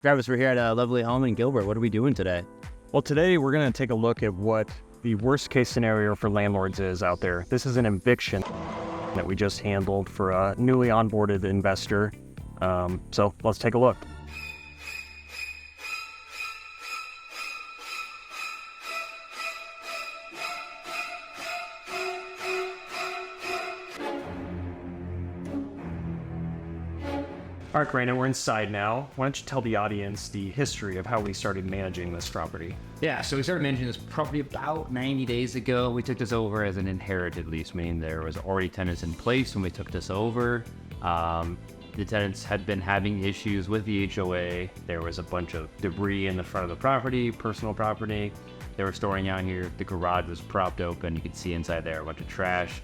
Travis, we're here at a lovely home in Gilbert. What are we doing today? Well, today we're going to take a look at what the worst case scenario for landlords is out there. This is an eviction that we just handled for a newly onboarded investor. So let's take a look. All right, Brandon, we're inside now. Why don't you tell the audience the history of how we started managing this property? Yeah, so we started managing this property about 90 days ago. We took this over as an inherited lease, meaning there was already tenants in place when we took this over. The tenants had been having issues with the HOA. There was a bunch of debris in the front of the property, personal property. They were storing out here. The garage was propped open. You could see inside there a bunch of trash.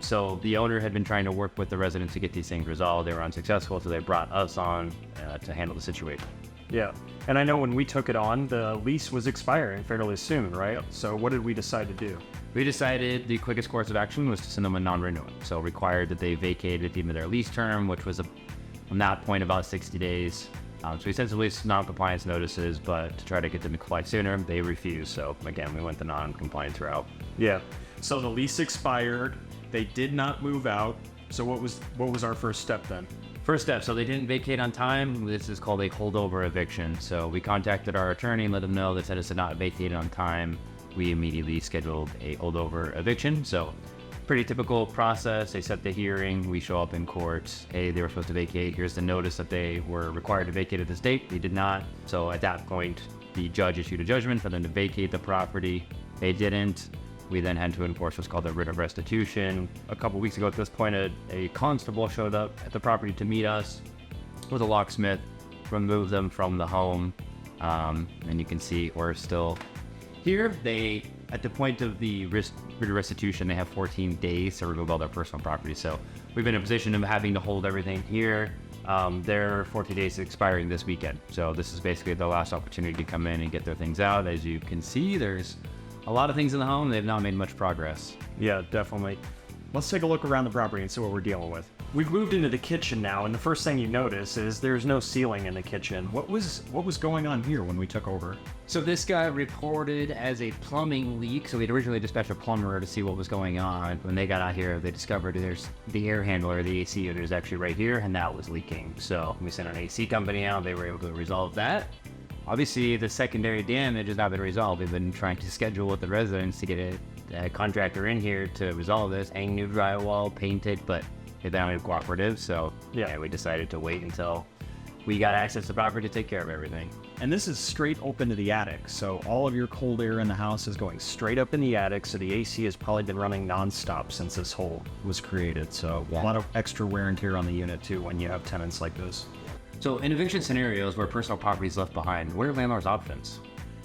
So the owner had been trying to work with the residents to get these things resolved. They were unsuccessful, so they brought us on to handle the situation. Yeah, and I know when we took it on, the lease was expiring fairly soon, right? So what did we decide to do? We decided the quickest course of action was to send them a non-renewal. So required that they vacate at the end of their lease term, which was on that point about 60 days. So we sent some lease non-compliance notices, but to try to get them to comply sooner, they refused. So again, we went the non-compliance route. Yeah. So the lease expired. They did not move out. So what was our first step then? First step, so they didn't vacate on time. This is called a holdover eviction. So we contacted our attorney and let them know the tenants had not vacated on time. We immediately scheduled a holdover eviction. So pretty typical process. They set the hearing. We show up in court. Hey, they were supposed to vacate. Here's the notice that they were required to vacate at this date. They did not. So at that point, the judge issued a judgment for them to vacate the property. They didn't. We then had to enforce what's called a writ of restitution. A couple weeks ago at this point, a constable showed up at the property to meet us with a locksmith, remove them from the home. And you can see we're still here. At the point of the writ of restitution, they have 14 days to remove all their personal property. So we've been in a position of having to hold everything here. Their 14 days is expiring this weekend. So this is basically the last opportunity to come in and get their things out. As you can see, there's a lot of things in the home. They've not made much progress. Yeah, definitely. Let's take a look around the property and see what we're dealing with. We've moved into the kitchen now, and the first thing you notice is there's no ceiling in the kitchen. What was going on here when we took over? So this got reported as a plumbing leak. So we'd originally dispatched a plumber to see what was going on. When they got out here, they discovered there's the air handler, the AC unit is actually right here, and that was leaking. So we sent an AC company out. They were able to resolve that. Obviously, the secondary damage has not been resolved. We've been trying to schedule with the residents to get a contractor in here to resolve this, hang new drywall, paint it, but they've been cooperative. So yeah, we decided to wait until we got access to the property to take care of everything. And this is straight open to the attic. So all of your cold air in the house is going straight up in the attic. So the AC has probably been running nonstop since this hole was created. So a lot of extra wear and tear on the unit too when you have tenants like this. So in eviction scenarios where personal property is left behind, what are landlords' options?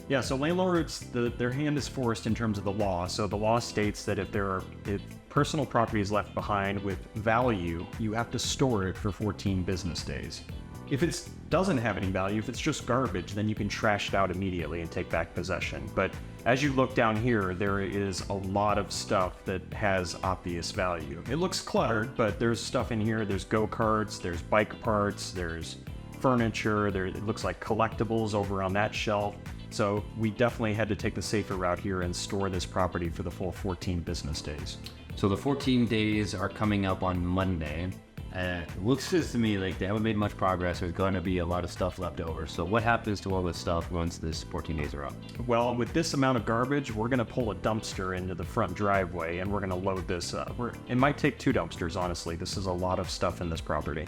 Yeah, so landlords, their hand is forced in terms of the law. So the law states that if personal property is left behind with value, you have to store it for 14 business days. If it doesn't have any value, if it's just garbage, then you can trash it out immediately and take back possession. But as you look down here, there is a lot of stuff that has obvious value. It looks cluttered, but there's stuff in here. There's go-karts, there's bike parts, there's furniture, it looks like collectibles over on that shelf. So we definitely had to take the safer route here and store this property for the full 14 business days. So the 14 days are coming up on Monday. It looks to me like they haven't made much progress. There's going to be a lot of stuff left over. So what happens to all this stuff once this 14 days are up? Well, with this amount of garbage, we're going to pull a dumpster into the front driveway and we're going to load this up. It might take 2 dumpsters, honestly. This is a lot of stuff in this property.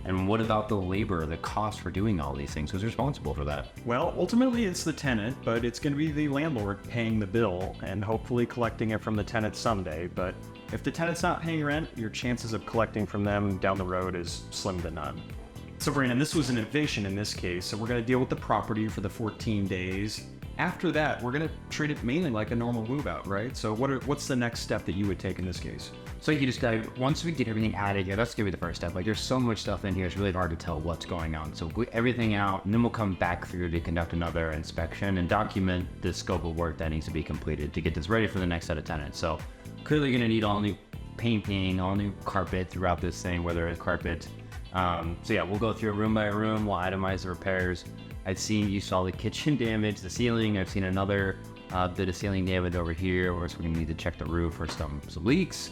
And what about the labor, the cost for doing all these things? Who's responsible for that? Well, ultimately it's the tenant, but it's going to be the landlord paying the bill and hopefully collecting it from the tenant someday. But if the tenant's not paying rent, your chances of collecting from them down the road is slim to none. So Brandon, this was an eviction in this case, so we're going to deal with the property for the 14 days. After that, we're going to treat it mainly like a normal move out, right? So what's the next step that you would take in this case? So you just gotta, once we get everything out of here, that's gonna be the first step. Like there's so much stuff in here, it's really hard to tell what's going on. So get everything out, and then we'll come back through to conduct another inspection and document the scope of work that needs to be completed to get this ready for the next set of tenants. So clearly gonna need all new painting, all new carpet throughout this thing, whether it's carpet So yeah, we'll go through room by room. We'll itemize the repairs. You saw the kitchen damage, the ceiling. I've seen another bit of ceiling damage over here, where we're gonna need to check the roof for some leaks.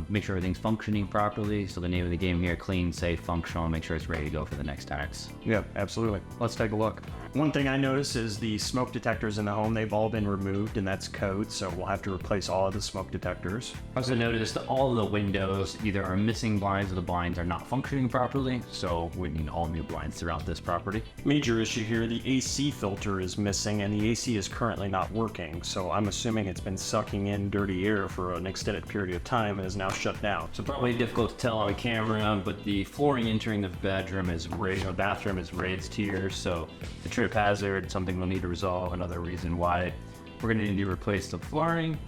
Make sure everything's functioning properly. So the name of the game here, clean, safe, functional, make sure it's ready to go for the next tax. Yeah, absolutely. Let's take a look. One thing I noticed is the smoke detectors in the home, they've all been removed, and that's code, so we'll have to replace all of the smoke detectors. I also noticed that all of the windows either are missing blinds or the blinds are not functioning properly, so we need all new blinds throughout this property. Major issue here, the AC filter is missing, and the AC is currently not working, so I'm assuming it's been sucking in dirty air for an extended period of time and is now shut down. So probably difficult to tell on camera, but the flooring entering the bathroom is raised here, so the trip hazard, something we'll need to resolve. Another reason why we're going to need to replace the flooring.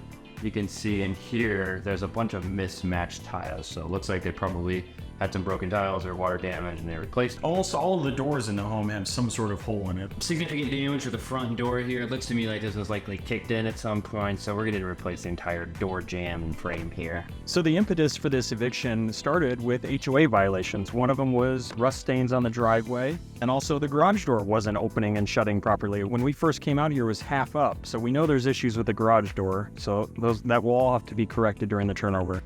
You can see in here, there's a bunch of mismatched tiles, so it looks like they probably had some broken tiles or water damage and they replaced. Also, all of the doors in the home have some sort of hole in it. Significant damage to the front door here. It looks to me like this was likely kicked in at some point, so we're going to replace the entire door jamb and frame here. So the impetus for this eviction started with HOA violations. One of them was rust stains on the driveway, and also the garage door wasn't opening and shutting properly. When we first came out here, it was half up, so we know there's issues with the garage door, so that will all have to be corrected during the turnover.